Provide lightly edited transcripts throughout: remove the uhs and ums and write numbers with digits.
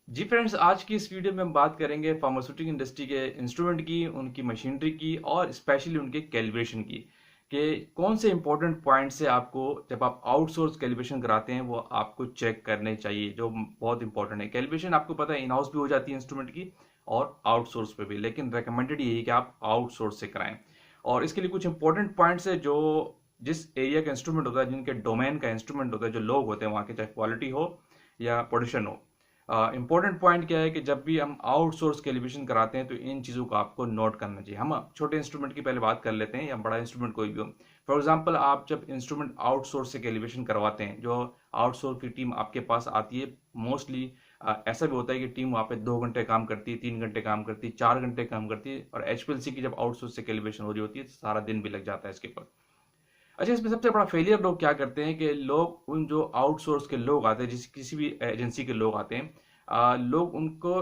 जी friends, आज की इस वीडियो में हम बात करेंगे फार्मास्यूटिकल इंडस्ट्री के इंस्ट्रूमेंट की, उनकी मशीनरी की और स्पेशली उनके कैलिब्रेशन की। कि कौन से इंपॉर्टेंट पॉइंट्स से आपको जब आप आउटसोर्स कैलिब्रेशन कराते हैं वो आपको चेक करने चाहिए, जो बहुत इंपॉर्टेंट है। कैलिब्रेशन आपको पता है इन हाउस भी हो जाती है इंस्ट्रूमेंट की और आउटसोर्स पे भी, लेकिन रिकमेंडेड यही है कि आप आउटसोर्स से कराएं। और इसके लिए कुछ इंपॉर्टेंट पॉइंट्स है जो जिस एरिया का इंस्ट्रूमेंट होता है, जिनके डोमेन का इंस्ट्रूमेंट होता है, जो लोग होते हैं वहाँ के, चाहे क्वालिटी हो या प्रोडक्शन हो। इंपॉर्टेंट पॉइंट क्या है कि जब भी हम आउटसोर्स कैलिब्रेशन कराते हैं तो इन चीज़ों को आपको नोट करना चाहिए। हम छोटे इंस्ट्रूमेंट की पहले बात कर लेते हैं या बड़ा इंस्ट्रूमेंट कोई भी हो। फॉर एग्जांपल, आप जब इंस्ट्रूमेंट आउटसोर्स से कैलिब्रेशन करवाते हैं, जो आउटसोर्स की टीम आपके पास आती है, मोस्टली ऐसा भी होता है कि टीम वहाँ पे 2 घंटे काम करती है, 3 घंटे काम करती है, 4 घंटे काम करती है, और एचपीएलसी की जब आउटसोर्स से कैलिब्रेशन हो रही होती है तो सारा दिन भी लग जाता है इसके ऊपर। अच्छा, इसमें सबसे बड़ा फेलियर लोग क्या करते हैं कि लोग उन जो आउटसोर्स के लोग आते हैं, जिस किसी भी एजेंसी के लोग आते हैं, लोग उनको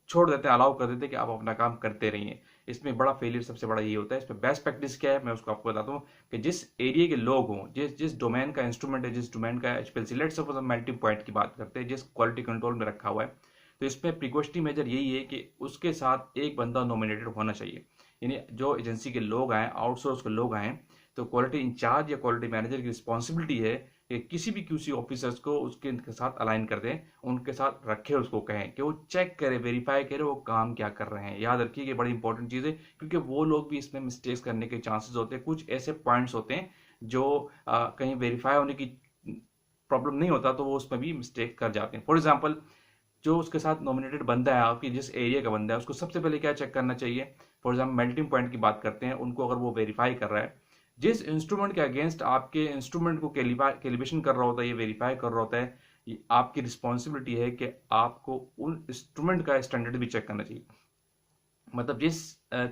छोड़ देते हैं, अलाउ कर देते हैं कि आप अपना काम करते रहिए। इसमें बड़ा फेलियर सबसे बड़ा ये होता है। इसमें बेस्ट प्रैक्टिस क्या है, मैं उसको आपको बताता हूँ कि जिस एरिया के लोग हों, जिस जिस डोमेन का इंस्ट्रूमेंट है, जिस डोमेन का एचपीएलसी, लेट्स सपोज हम मेल्टिंग पॉइंट की बात करते हैं, जिस क्वालिटी कंट्रोल में रखा हुआ है, तो इसमें प्रिकॉशनरी मेजर यही है कि उसके साथ एक बंदा नॉमिनेटेड होना चाहिए। यानी जो एजेंसी के लोग आए, आउटसोर्स के लोग आए, तो क्वालिटी इंचार्ज या क्वालिटी मैनेजर की रिस्पॉन्सिबिलिटी है कि किसी भी क्यूसी ऑफिसर्स को उसके साथ अलाइन कर दें, उनके साथ रखे, उसको कहें कि वो चेक करे, वेरीफाई करे वो काम क्या कर रहे हैं। याद रखिए कि बड़ी इंपॉर्टेंट चीज़ है, क्योंकि वो लोग भी इसमें मिस्टेक्स करने के चांसेस होते हैं। कुछ ऐसे पॉइंट्स होते हैं जो कहीं वेरीफाई होने की प्रॉब्लम नहीं होता, तो वो उसमें भी मिस्टेक कर जाते हैं। फॉर एग्जाम्पल, जो उसके साथ नॉमिनेटेड बंदा है, आपकी जिस एरिया का बंदा है, उसको सबसे पहले क्या चेक करना चाहिए। फॉर एग्जाम्पल, मेल्टिंग पॉइंट की बात करते हैं, उनको अगर वो वेरीफाई कर रहा है, जिस इंस्ट्रूमेंट के अगेंस्ट आपके इंस्ट्रूमेंट को कैलिब्रेशन कर रहा होता है, ये वेरीफाई कर रहा होता है, ये आपकी रिस्पॉन्सिबिलिटी है कि आपको उन इंस्ट्रूमेंट का स्टैंडर्ड भी चेक करना चाहिए। मतलब जिस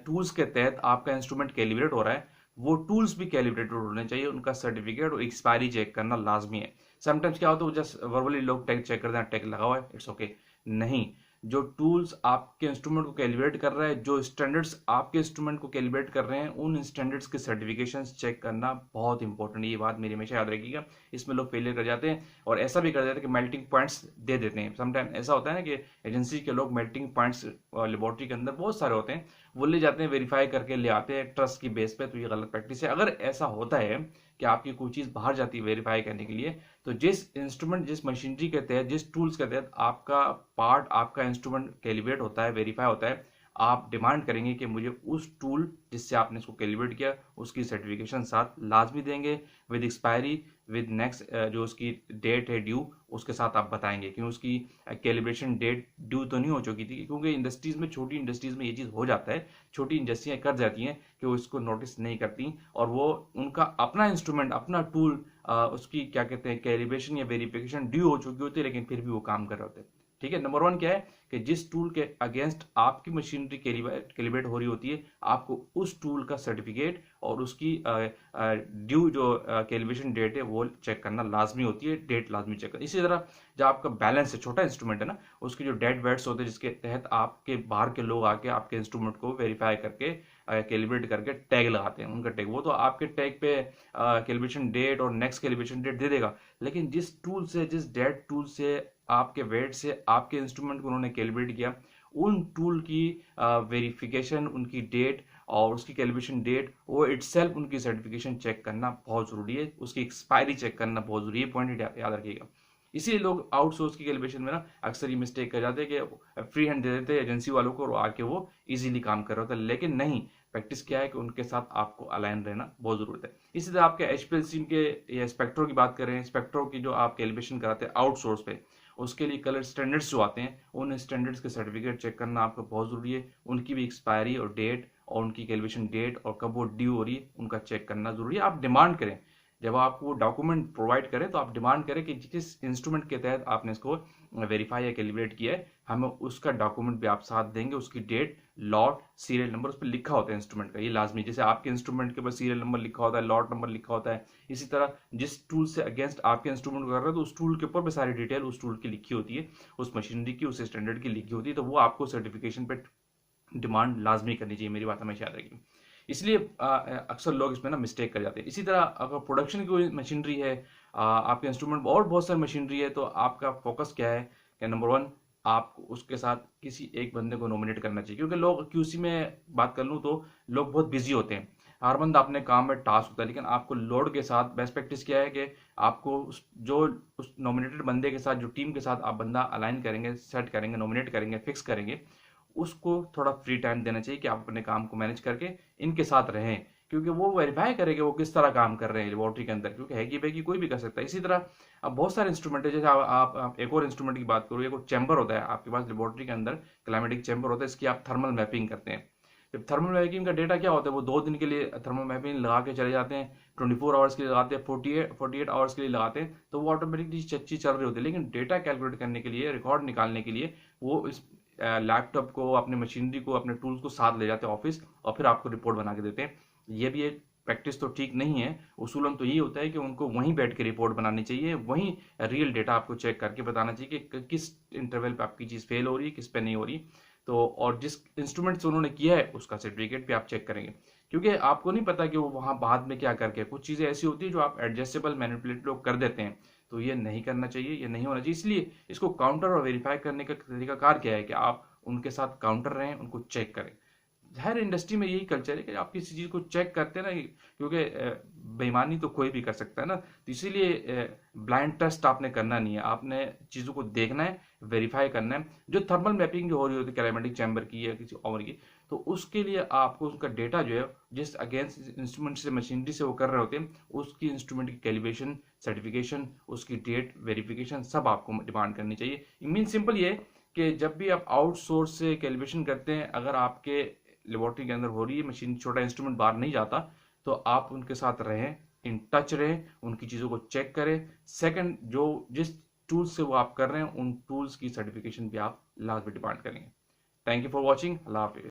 टूल्स के तहत आपका इंस्ट्रूमेंट कैलिब्रेट हो रहा है, वो टूल्स भी कैलिब्रेटेड होने चाहिए, उनका सर्टिफिकेट और एक्सपायरी चेक करना लाजमी है। समटाइम्स क्या होता है, जस्ट वर्बली लोग टैग चेक करते हैं, टैग लगा हुआ है, इट्स ओके। नहीं, जो टूल्स आपके इंस्ट्रूमेंट को कैलिब्रेट कर रहा है, जो स्टैंडर्ड्स आपके इंस्ट्रूमेंट को कैलिब्रेट कर रहे हैं, उन स्टैंडर्ड्स के सर्टिफिकेशंस चेक करना बहुत इंपॉर्टेंट है। ये बात मेरी हमेशा याद रखिएगा। इसमें लोग फेलियर कर जाते हैं और ऐसा भी कर जाते हैं कि मेल्टिंग पॉइंट्स दे देते हैं। समटाइम ऐसा होता है ना कि एजेंसी के लोग मेल्टिंग पॉइंट्स लेबोरेटरी के अंदर बहुत सारे होते हैं, वो ले जाते हैं, वेरीफाई करके ले आते हैं ट्रस्ट की बेस पे। तो ये गलत प्रैक्टिस है। अगर ऐसा होता है कि आपकी कोई चीज़ बाहर जाती है वेरीफाई करने के लिए, तो जिस इंस्ट्रूमेंट, जिस मशीनरी के तहत, जिस टूल्स के तहत आपका पार्ट, आपका इंस्ट्रूमेंट कैलिब्रेट होता है, वेरीफाई होता है, आप डिमांड करेंगे कि मुझे उस टूल जिससे आपने इसको कैलिब्रेट किया, उसकी सर्टिफिकेशन साथ लाजमी देंगे, विद एक्सपायरी, विद नेक्स्ट जो उसकी डेट है ड्यू, उसके साथ आप बताएंगे। क्योंकि उसकी कैलिब्रेशन डेट ड्यू तो नहीं हो चुकी थी, क्योंकि इंडस्ट्रीज में, छोटी इंडस्ट्रीज में ये चीज़ हो जाता है। छोटी इंडस्ट्रियाँ कर जाती हैं कि वो इसको नोटिस नहीं करती, और वो उनका अपना इंस्ट्रूमेंट, अपना टूल, उसकी क्या कहते हैं, कैलिब्रेशन या वेरिफिकेशन ड्यू हो चुकी होती है, लेकिन फिर भी वो काम कर रहे होते हैं। ठीक है। नंबर वन क्या है कि जिस टूल के अगेंस्ट आपकी मशीनरी कैलिब्रेट हो रही होती है, आपको उस टूल का सर्टिफिकेट और उसकी ड्यू जो कैलिब्रेशन डेट है वो चेक करना लाजमी होती है, डेट लाजमी चेक करना। इसी तरह जो आपका बैलेंस है, छोटा इंस्ट्रूमेंट है ना, उसके जो डेड वेट्स होते हैं, जिसके तहत आपके बाहर के लोग आके आपके इंस्ट्रूमेंट को वेरीफाई करके, कैलिब्रेट करके टैग लगाते हैं, उनका टैग, वो तो आपके टैग पे कैलिब्रेशन डेट और नेक्स्ट कैलिब्रेशन डेट दे देगा। लेकिन जिस टूल से, जिस डेट टूल से, आपके वेट से आपके इंस्ट्रूमेंट को उन्होंने कैलिब्रेट किया, उन टूल की वेरिफिकेशन, उनकी डेट और उसकी कैलिब्रेशन डेट, वो इटसेल्फ उनकी सर्टिफिकेशन चेक करना बहुत जरूरी है, उसकी एक्सपायरी चेक करना बहुत जरूरी है। पॉइंट याद रखिएगा। इसीलिए लोग आउटसोर्स की कैलिब्रेशन में ना अक्सर ये मिस्टेक कर जाते हैं कि फ्री हैंड दे देते हैं एजेंसी वालों को, और आके वो इजीली काम कर रहा होता है। लेकिन नहीं, प्रैक्टिस क्या है कि उनके साथ आपको अलाइन रहना बहुत जरूरत है। इसी तरह आपके एचपीएलसी के या स्पेक्ट्रो की बात करें, स्पेक्ट्रो की जो आप कैलिब्रेशन कराते हैं आउटसोर्स पे, उसके लिए कलर स्टैंडर्ड्स जो आते हैं, उन स्टैंडर्ड्स के सर्टिफिकेट चेक करना आपको बहुत जरूरी है। उनकी भी एक्सपायरी और डेट, और उनकी कैलिब्रेशन डेट और कब वो ड्यू हो रही है, उनका चेक करना जरूरी है। आप डिमांड करें, जब आपको डॉक्यूमेंट प्रोवाइड करें तो आप डिमांड करें कि जिस इंस्ट्रूमेंट के तहत आपने इसको वेरीफाई या कैलिब्रेट किया है, हमें उसका डॉक्यूमेंट भी आप साथ देंगे, उसकी डेट, लॉट, सीरियल नंबर उस पर लिखा होता है इंस्ट्रूमेंट का, ये लाजमी। जैसे आपके इंस्ट्रूमेंट के ऊपर सीरियल नंबर लिखा होता है, लॉट नंबर लिखा होता है, इसी तरह जिस टूल से अगेंस्ट आपके इंस्ट्रूमेंट को कर रहे हैं, तो उस टूल के ऊपर भी सारी डिटेल उस टूल की लिखी होती है, उस मशीनरी की, उस स्टैंडर्ड की लिखी होती है, तो वो आपको सर्टिफिकेशन पे डिमांड लाजमी करनी चाहिए। मेरी बात हमेशा याद रखिए। इसलिए अक्सर लोग इसमें ना मिस्टेक कर जाते हैं। इसी तरह अगर प्रोडक्शन की कोई मशीनरी है, आपके इंस्ट्रूमेंट और बहुत सारी मशीनरी है, तो आपका फोकस क्या है कि नंबर वन, आपको उसके साथ किसी एक बंदे को नॉमिनेट करना चाहिए, क्योंकि लोग क्यूसी में बात कर लूँ तो लोग बहुत बिजी होते हैं, हर बंदा अपने काम में टास्क होता है, लेकिन आपको लोड के साथ बेस्ट प्रैक्टिस क्या है कि आपको उस नॉमिनेटेड बंदे के साथ, जो टीम के साथ आप बंदा अलाइन करेंगे, सेट करेंगे, नॉमिनेट करेंगे, फिक्स करेंगे, उसको थोड़ा फ्री टाइम देना चाहिए कि आप अपने काम को मैनेज करके इनके साथ रहें, क्योंकि वो वेरीफाई करेंगे वो किस तरह काम कर रहे हैं लेबोरेटरी के अंदर, क्योंकि हैकी बैकी कोई भी कर सकता है। इसी तरह अब बहुत सारे इंस्ट्रूमेंट है, जैसे आप एक और इंस्ट्रूमेंट की बात करो, एक चैम्बर होता है आपके पास लेबोरेटरी के अंदर, क्लाइमेटिक चैम्बर होता है, इसकी आप थर्मल मैपिंग करते हैं। जब थर्मल मैपिंग का डेटा क्या होता है, वो 2 दिन के लिए थर्मल मैपिंग लगा के चले जाते हैं, 24 आवर्स के लिए लगाते हैं, 48 आवर्स के लिए लगाते हैं, तो वो ऑटोमेटिकली चच्ची चल रही होती है। लेकिन डेटा कैलकुलेट करने के लिए, रिकॉर्ड निकालने के लिए, वो इस लैपटॉप को, अपनी मशीनरी को, अपने टूल्स को साथ ले जाते हैं ऑफिस, और फिर आपको रिपोर्ट बना के देते हैं। ये भी एक प्रैक्टिस तो ठीक नहीं है। उसूलन तो यही होता है कि उनको वहीं बैठ के रिपोर्ट बनानी चाहिए, वहीं रियल डेटा आपको चेक करके बताना चाहिए कि किस इंटरवल पे आपकी चीज़ फेल हो रही है, किस पे नहीं हो रही। तो और जिस इंस्ट्रूमेंट से उन्होंने किया है उसका सर्टिफिकेट भी आप चेक करेंगे, क्योंकि आपको नहीं पता कि वो वहाँ बाद में क्या करके, कुछ चीज़ें ऐसी होती है जो आप एडजस्टेबल मैनिपुलेट लोग कर देते हैं, तो ये नहीं करना चाहिए, ये नहीं होना चाहिए। इसलिए इसको काउंटर और वेरीफाई करने का तरीकाकार क्या है कि आप उनके साथ काउंटर रहें, उनको चेक करें। हर इंडस्ट्री में यही कल्चर है कि आप किसी चीज़ को चेक करते हैं ना, क्योंकि बेईमानी तो कोई भी कर सकता है ना, तो इसीलिए ब्लाइंड ट्रस्ट आपने करना नहीं है, आपने चीज़ों को देखना है, वेरीफाई करना है। जो थर्मल मैपिंग जो हो रही होती है क्लाइमेटिक चैम्बर की या किसी और की, तो उसके लिए आपको उसका डेटा जो है, जिस अगेंस्ट इंस्ट्रूमेंट से, मशीनरी से वो कर रहे होते हैं, उसकी इंस्ट्रूमेंट की कैलिब्रेशन, सर्टिफिकेशन, उसकी डेट वेरिफिकेशन सब आपको डिमांड करनी चाहिए। मीन सिंपल ये कि जब भी आप आउटसोर्स से कैलिब्रेशन करते हैं, अगर आपके लेबोरेटरी के अंदर हो रही है, मशीन, छोटा इंस्ट्रूमेंट बाहर नहीं जाता, तो आप उनके साथ रहें, इन टच रहें, उनकी चीज़ों को चेक करें। सेकंड, जो जिस टूल्स से वो आप कर रहे हैं, उन टूल्स की सर्टिफिकेशन भी आप लास्ट में डिमांड करेंगे। Thank you for watching. अल्लाह हाफिज़।